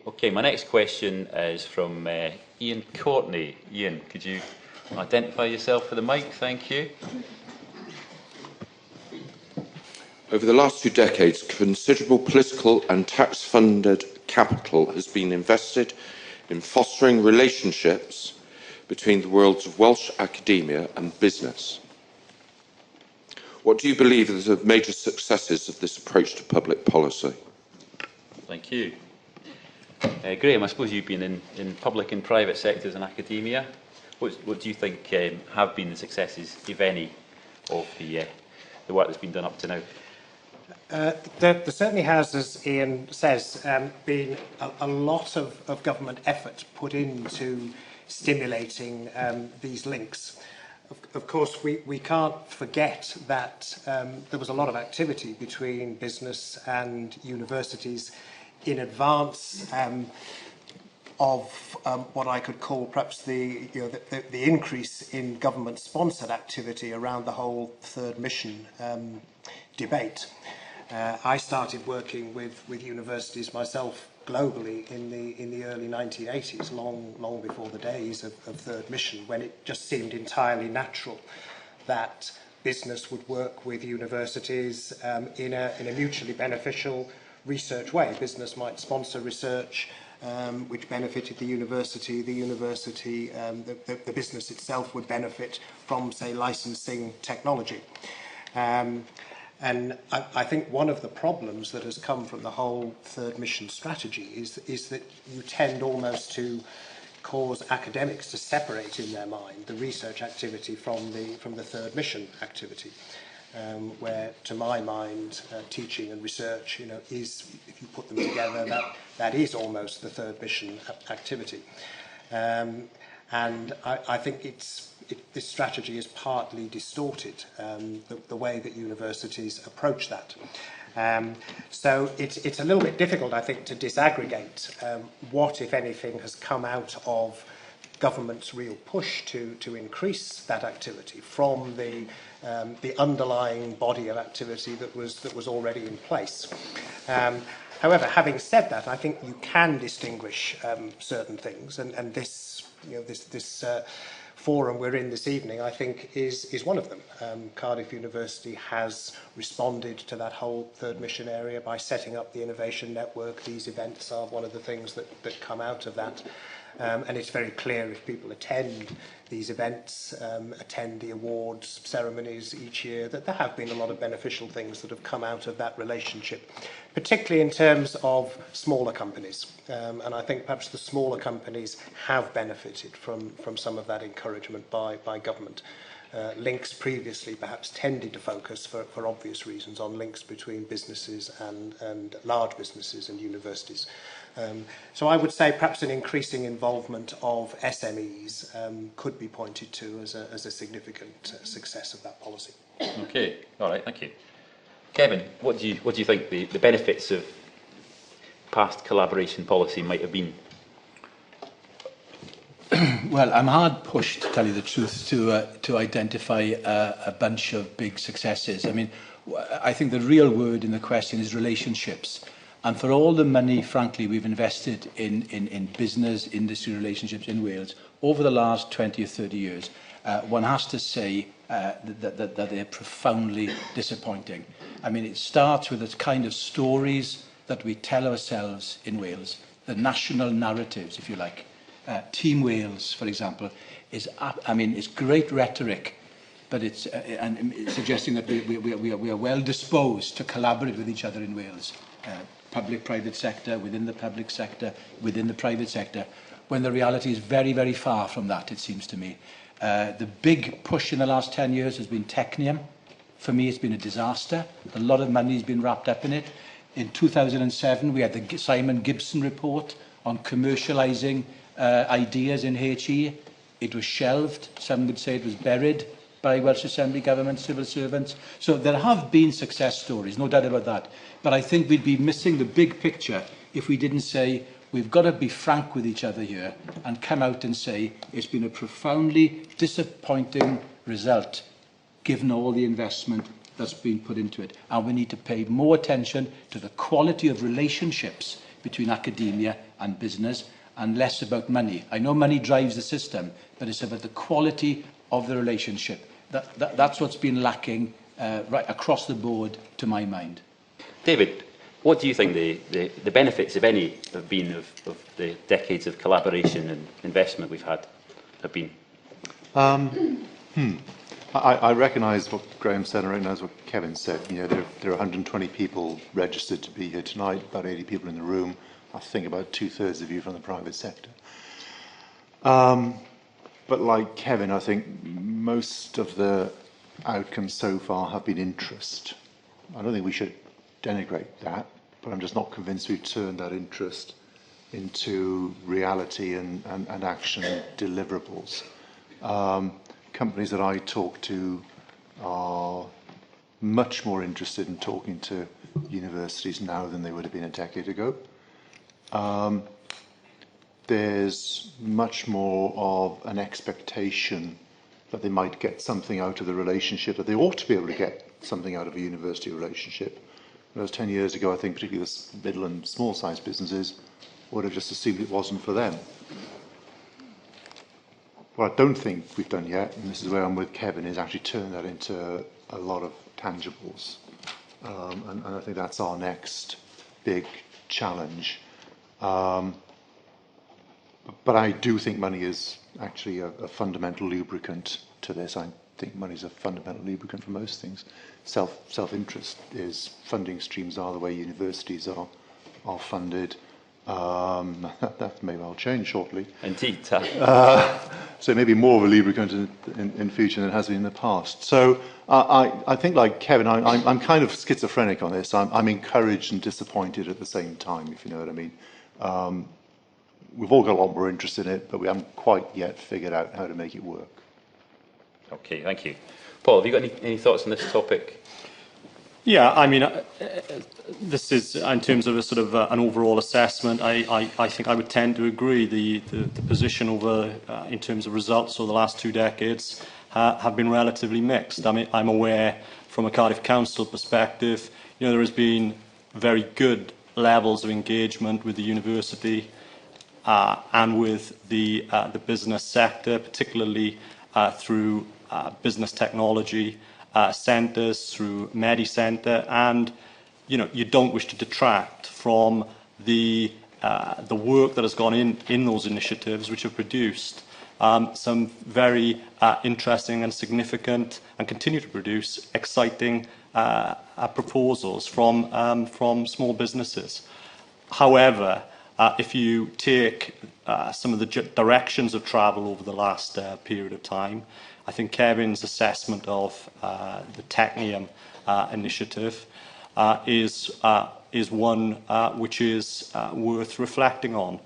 Okay, my next question is from Ian Courtney. Ian, could you identify yourself for the mic? Thank you. Over the last 2 decades, considerable political and tax-funded capital has been invested in fostering relationships between the worlds of Welsh academia and business. What do you believe are the major successes of this approach to public policy? Thank you. Graham, I suppose you've been in public and private sectors and academia. What do you think have been the successes, if any, of the work that's been done up to now? There certainly has, as Ian says, been a lot of government effort put into stimulating these links. Of course, we can't forget that there was a lot of activity between business and universities in advance of what I could call perhaps the increase in government-sponsored activity around the whole third mission debate. I started working with universities myself globally in the early 1980s, long before the days of third mission, when it just seemed entirely natural that business would work with universities in a mutually beneficial research way. Business might sponsor research which benefited the university. The business itself would benefit from, say, licensing technology. And I think one of the problems that has come from the whole third mission strategy is that you tend almost to cause academics to separate in their mind the research activity from the third mission activity, where, to my mind, teaching and research, is, if you put them together, that is almost the third mission activity. And I think this strategy is partly distorted, the way that universities approach that. So it's a little bit difficult, I think, to disaggregate what, if anything, has come out of government's real push to increase that activity from the underlying body of activity that was already in place. However, having said that, I think you can distinguish certain things, and this forum we're in this evening, I think, is one of them. Cardiff University has responded to that whole third mission area by setting up the Innovation Network. These events are one of the things that come out of that. And it's very clear if people attend these events, attend the awards ceremonies each year, that there have been a lot of beneficial things that have come out of that relationship, particularly in terms of smaller companies. And I think perhaps the smaller companies have benefited from some of that encouragement by government. Links previously perhaps tended to focus, for obvious reasons, on links between businesses and large businesses and universities. So I would say perhaps an increasing involvement of SMEs could be pointed to as a significant success of that policy. Okay, all right, thank you. Kevin, what do you think the benefits of past collaboration policy might have been? Well, I'm hard pushed, to tell you the truth, to identify a bunch of big successes. I mean, I think the real word in the question is relationships. And for all the money, frankly, we've invested in business, industry relationships in Wales over the last 20 or 30 years, one has to say that they're profoundly disappointing. I mean, it starts with the kind of stories that we tell ourselves in Wales, the national narratives, if you like. Team Wales, for example, is great rhetoric, but it's suggesting that we are well disposed to collaborate with each other in Wales. Public-private sector, within the public sector, within the private sector, when the reality is very, very far from that, it seems to me. The big push in the last 10 years has been Technium. For me, it's been a disaster. A lot of money has been wrapped up in it. In 2007, we had the Simon Gibson report on commercialising ideas in HE. It was shelved. Some would say it was buried by Welsh Assembly government civil servants. So there have been success stories, no doubt about that. But I think we'd be missing the big picture if we didn't say we've got to be frank with each other here and come out and say it's been a profoundly disappointing result given all the investment that's been put into it. And we need to pay more attention to the quality of relationships between academia and business, and less about money. I know money drives the system, but it's about the quality of the relationship. That's what's been lacking right across the board, to my mind. David, what do you think the benefits, if any, have been of the decades of collaboration and investment we've had, have been? I recognise what Graham said, and I recognise what Kevin said. You know, there are 120 people registered to be here tonight, about 80 people in the room. I think about 2/3 of you from the private sector. But like Kevin, I think most of the outcomes so far have been interest. I don't think we should denigrate that, but I'm just not convinced we've turned that interest into reality and action and deliverables. Companies that I talk to are much more interested in talking to universities now than they would have been a decade ago. There's much more of an expectation that they might get something out of the relationship, that they ought to be able to get something out of a university relationship. Whereas 10 years ago, I think particularly the middle and small-sized businesses would have just assumed it wasn't for them. What I don't think we've done yet, and this is where I'm with Kevin, is actually turn that into a lot of tangibles. And I think that's our next big challenge. But I do think money is actually a fundamental lubricant to this. I think money is a fundamental lubricant for most things. Self-interest is, funding streams are the way universities are funded. That may well change shortly. Indeed. So it may be more of a lubricant in future than it has been in the past. So I think, like Kevin, I'm kind of schizophrenic on this. I'm encouraged and disappointed at the same time, if you know what I mean. We've all got a lot more interest in it, but we haven't quite yet figured out how to make it work. Okay, thank you. Paul, have you got any thoughts on this topic? Yeah, I mean, this is, in terms of a sort of an overall assessment, I think I would tend to agree. The position over, in terms of results over the last 2 decades have been relatively mixed. I mean, I'm aware from a Cardiff Council perspective, you know, there has been very good levels of engagement with the university and with the business sector, particularly through business technology centres, through MediCentre, and you know, you don't wish to detract from the work that has gone in those initiatives, which have produced some very interesting and significant, and continue to produce exciting proposals from small businesses. However, if you take some of the directions of travel over the last period of time, I think Kevin's assessment of the Technium initiative is one which is worth reflecting on.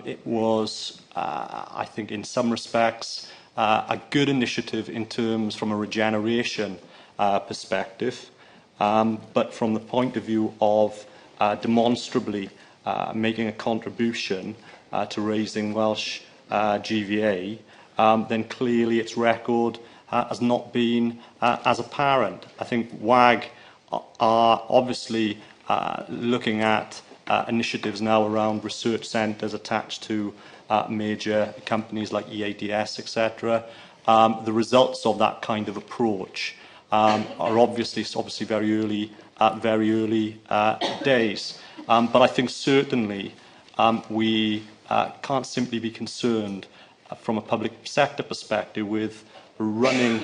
It was, I think, in some respects, a good initiative in terms from a regeneration perspective, but from the point of view of demonstrably making a contribution to raising Welsh GVA, then clearly its record has not been as apparent. I think WAG are obviously looking at initiatives now around research centres attached to major companies like EADS, etc. The results of that kind of approach are obviously very early days. But I think certainly we can't simply be concerned from a public sector perspective with running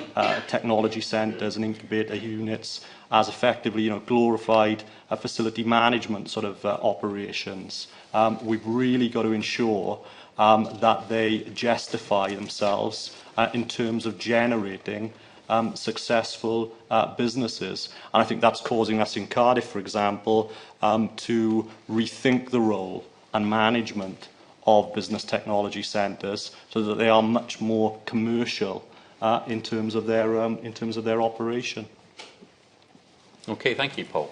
technology centres and incubator units as effectively, you know, glorified facility management sort of operations. We've really got to ensure that they justify themselves in terms of generating successful businesses. And I think that's causing us in Cardiff, for example, to rethink the role and management of business technology centres so that they are much more commercial in terms of their operation. Okay, thank you, Paul.